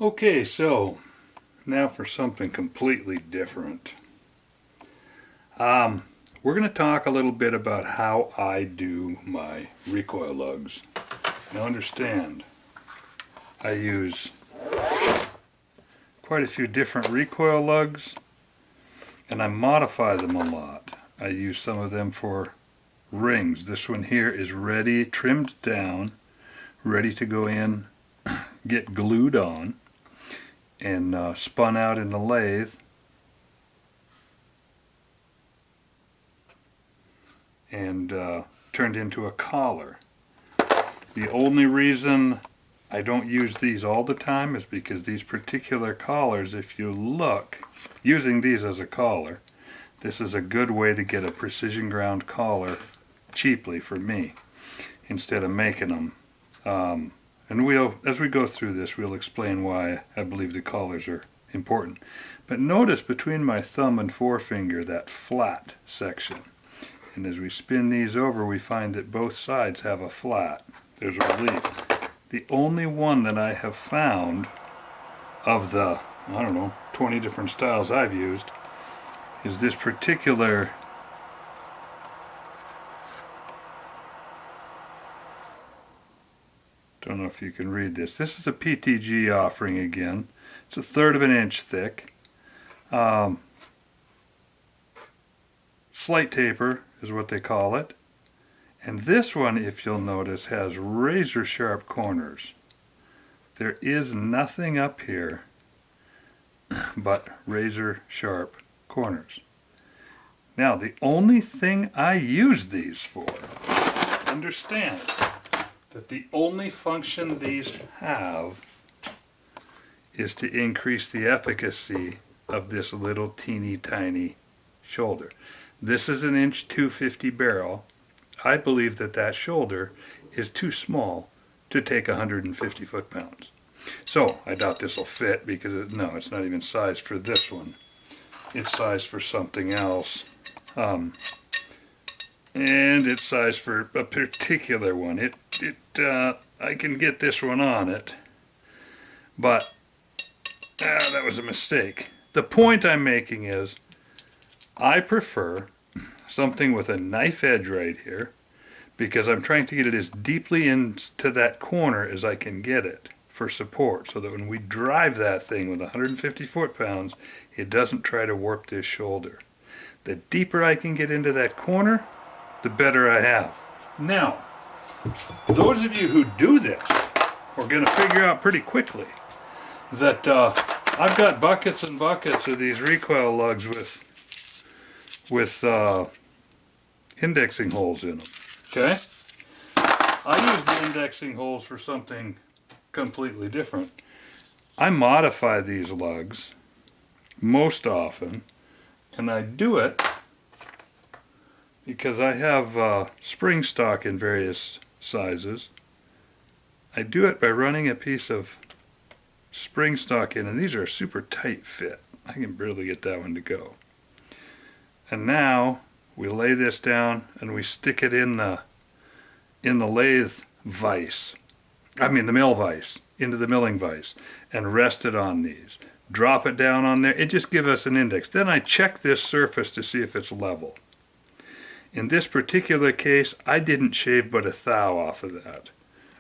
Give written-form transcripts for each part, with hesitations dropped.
Okay, so now for something completely different. We're going to talk a little bit about how I do my recoil lugs. Now understand, I use quite a few different recoil lugs and I modify them a lot. I use some of them for rings. This one here is ready, trimmed down, ready to go in, get glued on, and spun out in the lathe. And turned into a collar. The only reason I don't use these all the time is because these particular collars, if you look, using these as a collar, this is a good way to get a precision ground collar cheaply for me instead of making them. And as we go through this, we'll explain why I believe the collars are important. But notice between my thumb and forefinger that flat section. And as we spin these over, we find that both sides have a flat. There's a relief. The only one that I have found of the, 20 different styles I've used, is this particular don't know if you can read this. This is a PTG offering again. It's 1/3 of an inch thick. Slight taper is what they call it. And this one, if you'll notice, has razor sharp corners. There is nothing up here but razor sharp corners. Now, the only thing I use these for, understand that the only function these have is to increase the efficacy of this little teeny tiny shoulder. This is an 1.250 barrel. I believe that that shoulder is too small to take 150 foot-pounds. So I doubt this will fit because it's not even sized for this one. It's sized for something else. And it's sized for a particular one. I can get this one on it, but that was a mistake. The point I'm making is I prefer something with a knife edge right here because I'm trying to get it as deeply into that corner as I can get it for support, so that when we drive that thing with 150 foot-pounds, it doesn't try to warp this shoulder. The deeper I can get into that corner, the better I have. Now, those of you who do this are going to figure out pretty quickly that I've got buckets and buckets of these recoil lugs with indexing holes in them. Okay? I use the indexing holes for something completely different. I modify these lugs most often, and I do it because I have spring stock in various sizes. I do it by running a piece of spring stock in, and these are a super tight fit. I can barely get that one to go. And now we lay this down and we stick it in the lathe vise. The mill vise, into the milling vise, and rest it on these. Drop it down on there. It just gives us an index. Then I check this surface to see if it's level. In this particular case, I didn't shave but a thou off of that,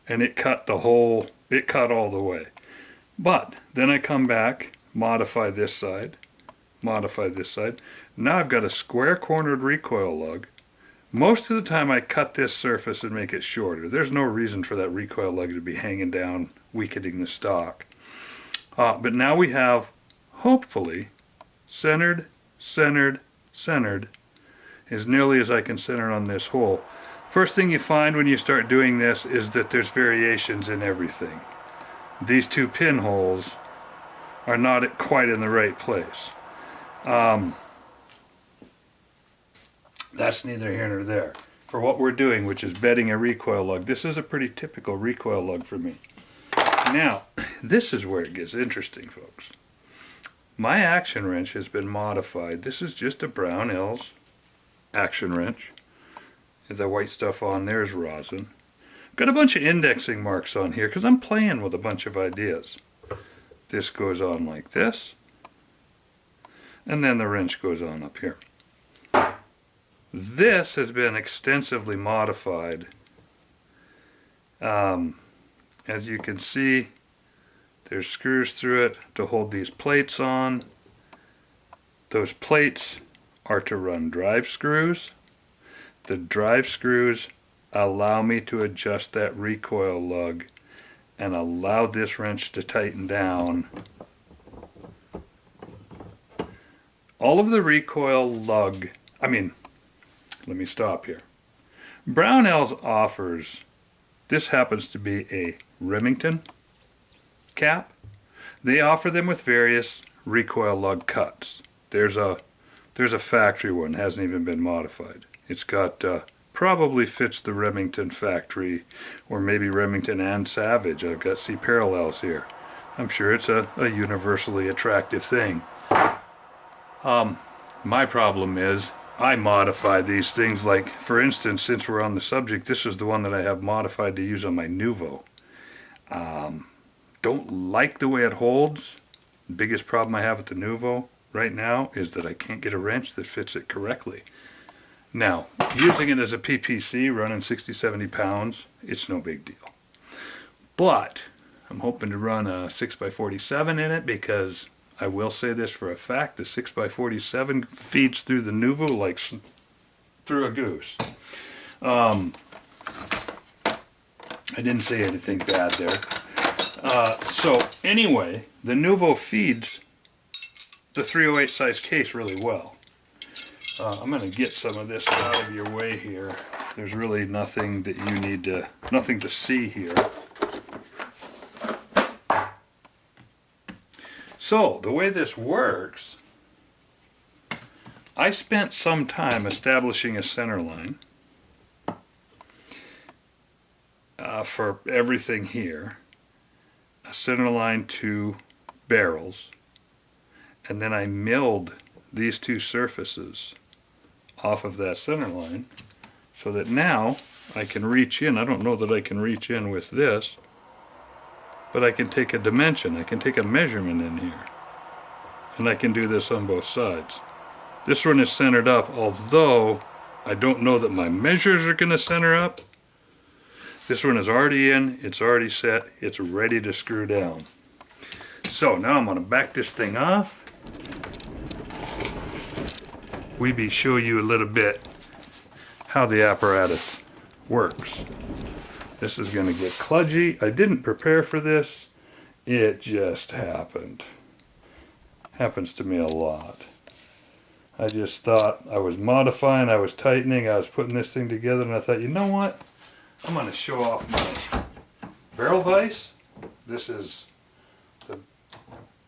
and it cut all the way. But then I come back, modify this side. Now I've got a square cornered recoil lug. Most of the time I cut this surface and make it shorter. There's no reason for that recoil lug to be hanging down, weakening the stock. But now we have, hopefully, centered, as nearly as I can center on this hole. First thing you find when you start doing this is that there's variations in everything. These two pinholes are not quite in the right place. That's neither here nor there. For what we're doing, which is bedding a recoil lug, this is a pretty typical recoil lug for me. Now, this is where it gets interesting, folks. My action wrench has been modified. This is just a Brownells action wrench. The white stuff on there is rosin. Got a bunch of indexing marks on here because I'm playing with a bunch of ideas. This goes on like this, and then the wrench goes on up here. This has been extensively modified. As you can see, there's screws through it to hold these plates on. Those plates are to run drive screws. The drive screws allow me to adjust that recoil lug and allow this wrench to tighten down. All of the recoil lug, let me stop here. Brownells offers, this happens to be a Remington cap. They offer them with various recoil lug cuts. There's a factory one, hasn't even been modified. It's got probably fits the Remington factory, or maybe Remington and Savage. I've got see parallels here. I'm sure it's a universally attractive thing. My problem is I modify these things, like for instance, since we're on the subject, this is the one that I have modified to use on my Nuvo. Don't like the way it holds. The biggest problem I have with the Nuvo right now is that I can't get a wrench that fits it correctly. Now, using it as a PPC, running 60-70 pounds, it's no big deal. But I'm hoping to run a 6x47 in it, because I will say this for a fact, the 6x47 feeds through the Nuvo like through a goose. I didn't say anything bad there. So anyway, the Nuvo feeds the 308 size case really well. I'm going to get some of this out of your way here. There's really nothing that you need to, nothing to see here. So, the way this works, I spent some time establishing a center line for everything here. A center line to barrels. And then I milled these two surfaces off of that center line so that now I can reach in. I don't know that I can reach in with this, but I can take a dimension, I can take a measurement in here, and I can do this on both sides. This one is centered up, although I don't know that my measures are going to center up. This one is already in, it's already set, it's ready to screw down. So now I'm going to back this thing off. We show you a little bit how the apparatus works. This is going to get kludgy. I didn't prepare for this. It just happened. Happens to me a lot. I just thought I was modifying, I was tightening, I was putting this thing together, and I thought, you know what? I'm going to show off my barrel vise. This is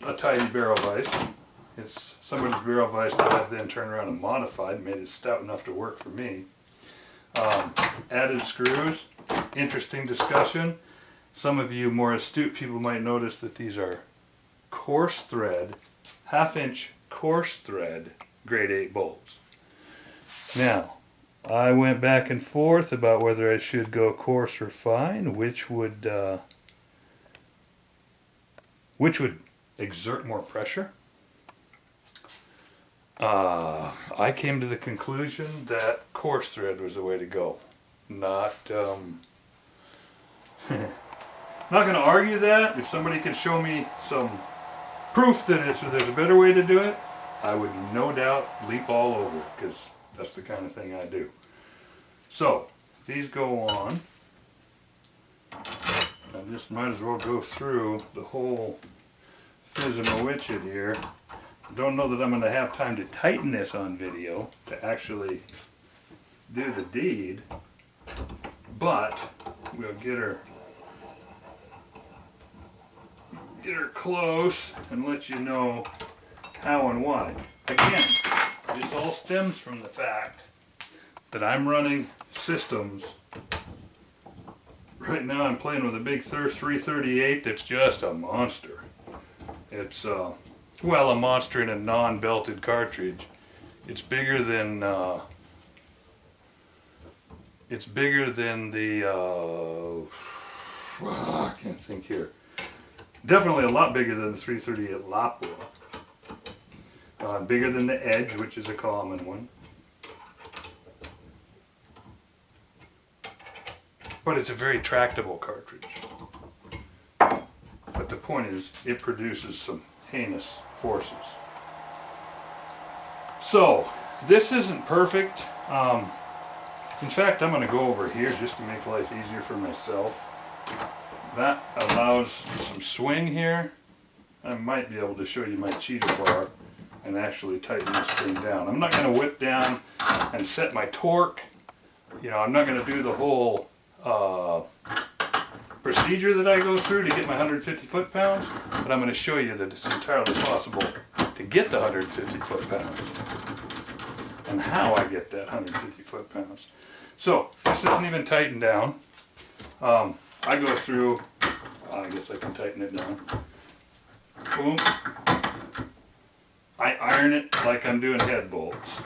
a tiny barrel vise. It's somebody's barrel vise that I've then turned around and modified, made it stout enough to work for me. Added screws, interesting discussion. Some of you more astute people might notice that these are coarse thread, half-inch coarse thread, grade 8 bolts. Now, I went back and forth about whether I should go coarse or fine, which would exert more pressure. I came to the conclusion that coarse thread was the way to go. Not going to argue that. If somebody can show me some proof that there's a better way to do it, I would no doubt leap all over it, because that's the kind of thing I do. So, these go on. I just might as well go through the whole fizz-a-witchet here. I don't know that I'm going to have time to tighten this on video to actually do the deed, but we'll get her close and let you know how and why. Again, this all stems from the fact that I'm running systems. Right now I'm playing with a big 338 that's just a monster. It's well, a monster in a non-belted cartridge. It's bigger than the I can't think here. Definitely a lot bigger than the 338 Lapua. Bigger than the Edge, which is a common one. But it's a very tractable cartridge. But the point is, it produces some heinous forces. So, this isn't perfect. In fact, I'm going to go over here just to make life easier for myself. That allows some swing here. I might be able to show you my cheater bar and actually tighten this thing down. I'm not going to whip down and set my torque. You know, I'm not going to do the whole procedure that I go through to get my 150 foot-pounds, but I'm going to show you that it's entirely possible to get the 150 foot-pounds and how I get that 150 foot-pounds. So, this isn't even tightened down. I go through, I guess I can tighten it down. Boom. I iron it like I'm doing head bolts.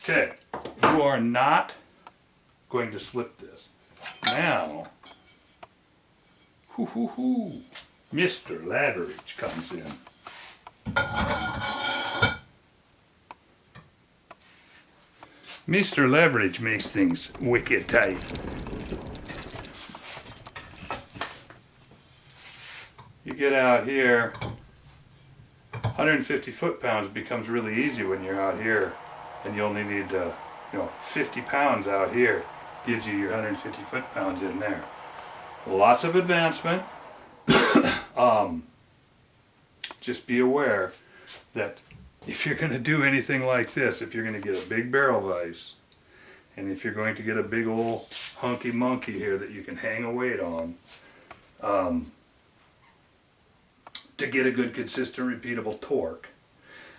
Okay, you are not going to slip this. Now, Mr. Leverage comes in. Mr. Leverage makes things wicked tight. You get out here, 150 foot-pounds becomes really easy when you're out here, and you only need 50 pounds out here gives you your 150 foot-pounds in there. Lots of advancement. Just be aware that if you're going to do anything like this, if you're going to get a big barrel vise, and if you're going to get a big old hunky monkey here that you can hang a weight on, to get a good, consistent, repeatable torque,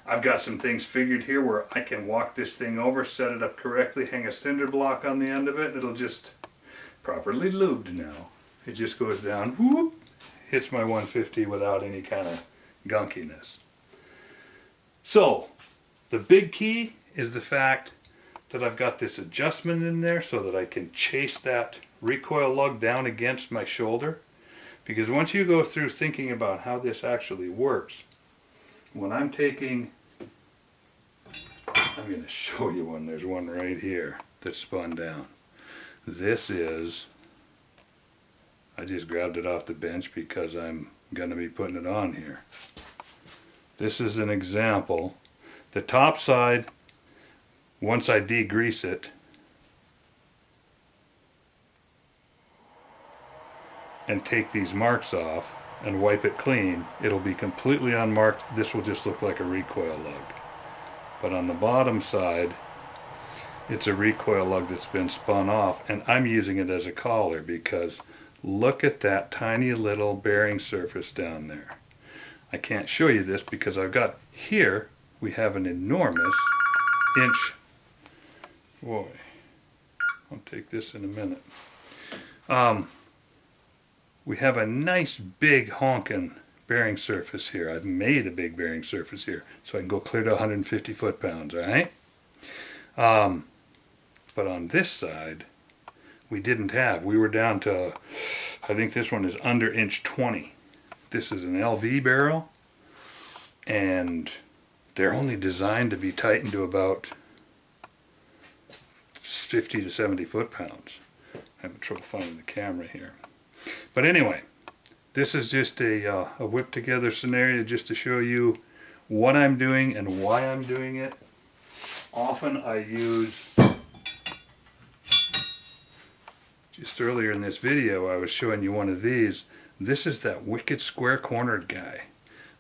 I've got some things figured here where I can walk this thing over, set it up correctly, hang a cinder block on the end of it, and it'll just properly lubed now. It just goes down, whoop, hits my 150 without any kind of gunkiness. So, the big key is the fact that I've got this adjustment in there so that I can chase that recoil lug down against my shoulder. Because once you go through thinking about how this actually works, when I'm taking, I'm going to show you one, there's one right here that's spun down. This is, I just grabbed it off the bench because I'm going to be putting it on here. This is an example. The top side, once I degrease it, and take these marks off and wipe it clean, it'll be completely unmarked. This will just look like a recoil lug. But on the bottom side, it's a recoil lug that's been spun off, and I'm using it as a collar because look at that tiny little bearing surface down there. I can't show you this because I've got here, we have an enormous inch, boy, I'll take this in a minute. We have a nice big honking bearing surface here. I've made a big bearing surface here so I can go clear to 150 foot-pounds, alright? But on this side, we didn't have. We were down to, I think this one is under inch 20. This is an LV barrel, and they're only designed to be tightened to about 50 to 70 foot-pounds. I'm having trouble finding the camera here. But anyway, this is just a whip together scenario just to show you what I'm doing and why I'm doing it. Often I use, just earlier in this video I was showing you one of these. This is that wicked square cornered guy.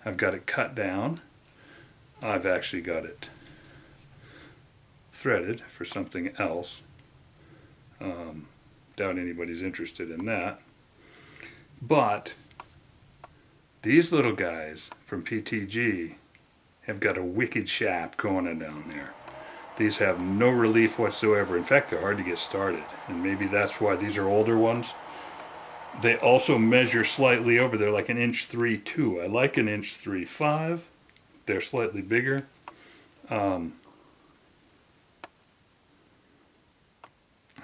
I've got it cut down. I've actually got it threaded for something else. Doubt anybody's interested in that. But these little guys from PTG have got a wicked shaft going on down there. These have no relief whatsoever. In fact, they're hard to get started. And maybe that's why these are older ones. They also measure slightly over there, like an 1.32 inch. I like an 1.35 inch. They're slightly bigger. How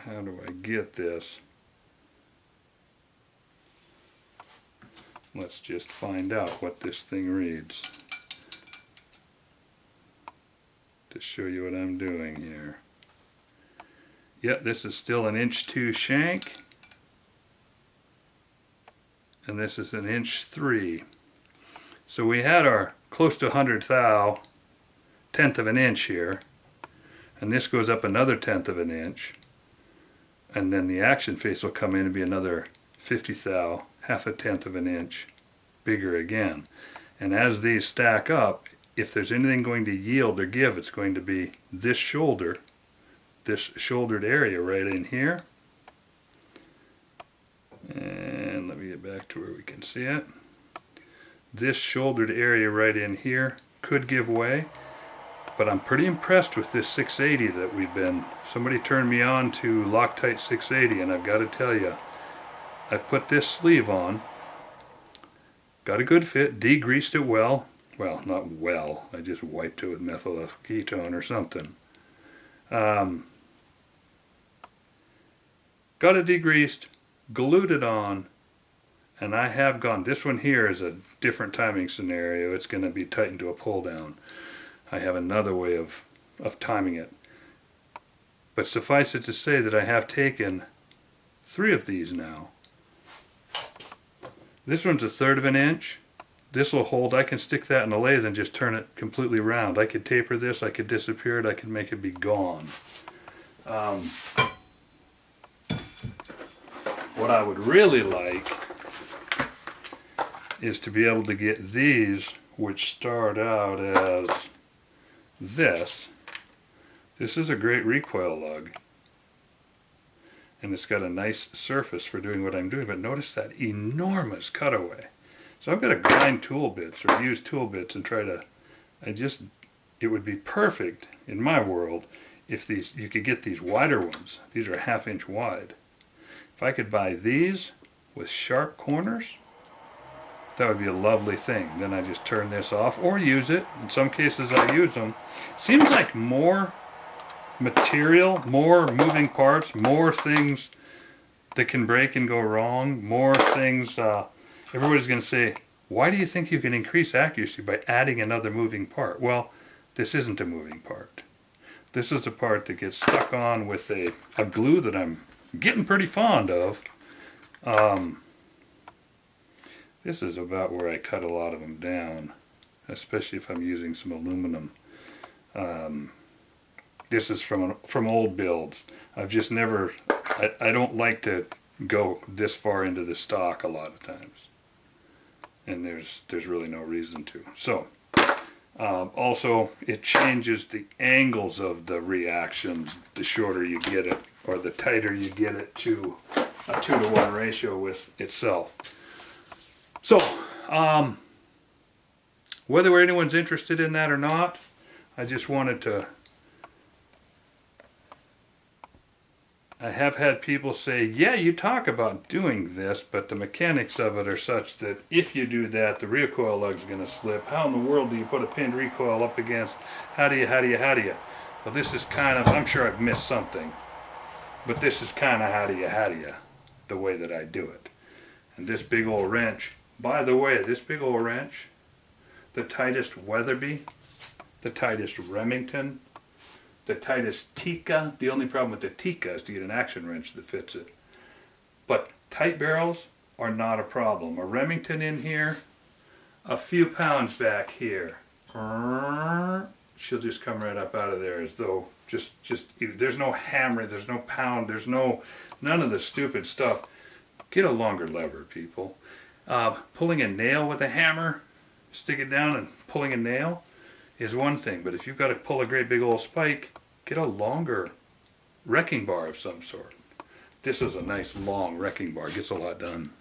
do I get this? Let's just find out what this thing reads to show you what I'm doing here. Yep, this is still an 1.2 inch shank, and this is an 1.3 inch. So we had our close to 100 thou, 1/10 of an inch here, and this goes up another 1/10 of an inch, and then the action face will come in and be another 50 thou, 1/2 of an inch bigger again. And as these stack up, if there's anything going to yield or give, it's going to be this shoulder, this shouldered area right in here. And let me get back to where we can see it. This shouldered area right in here could give way, but I'm pretty impressed with this 680 that we've been. Somebody turned me on to Loctite 680, and I've got to tell you, I've put this sleeve on, got a good fit, degreased it well. Well, not well, I just wiped it with methyl ketone or something. Got it degreased, glued it on, and I have gone. This one here is a different timing scenario. It's going to be tightened to a pull down. I have another way of timing it. But suffice it to say that I have taken 3 of these now. This one's 1/3 of an inch. This will hold. I can stick that in a lathe and just turn it completely round. I could taper this, I could disappear it, I could make it be gone. What I would really like is to be able to get these, which start out as this. This is a great recoil lug, and it's got a nice surface for doing what I'm doing, but notice that enormous cutaway. So I've got to grind tool bits or use tool bits and try to, it would be perfect in my world if you could get these wider ones. These are 1/2 inch wide. If I could buy these with sharp corners, that would be a lovely thing. Then I just turn this off or use it. In some cases I use them. Seems like more material, more moving parts, more things that can break and go wrong, more things. Everybody's going to say, why do you think you can increase accuracy by adding another moving part? Well, this isn't a moving part. This is a part that gets stuck on with a glue that I'm getting pretty fond of. This is about where I cut a lot of them down, especially if I'm using some aluminum. This is from old builds. I've just never, I don't like to go this far into the stock a lot of times, and there's really no reason to. So also it changes the angles of the reactions the shorter you get it, or the tighter you get it to a 2-to-1 ratio with itself. So whether anyone's interested in that or not, I just wanted to. I have had people say, yeah, you talk about doing this, but the mechanics of it are such that if you do that, the recoil lug's going to slip. How in the world do you put a pinned recoil up against? How do you? Well, this is kind of, I'm sure I've missed something, but this is kind of how do you, the way that I do it. And this big old wrench, by the way, this big old wrench, the tightest Weatherby, the tightest Remington, the tightest Tikka. The only problem with the Tikka is to get an action wrench that fits it. But tight barrels are not a problem. A Remington in here, a few pounds back here, she'll just come right up out of there as though just there's no hammer, there's no pound, there's none of the stupid stuff. Get a longer lever, people. Pulling a nail with a hammer, stick it down and pulling a nail is one thing, but if you've got to pull a great big old spike, get a longer wrecking bar of some sort. This is a nice long wrecking bar, gets a lot done.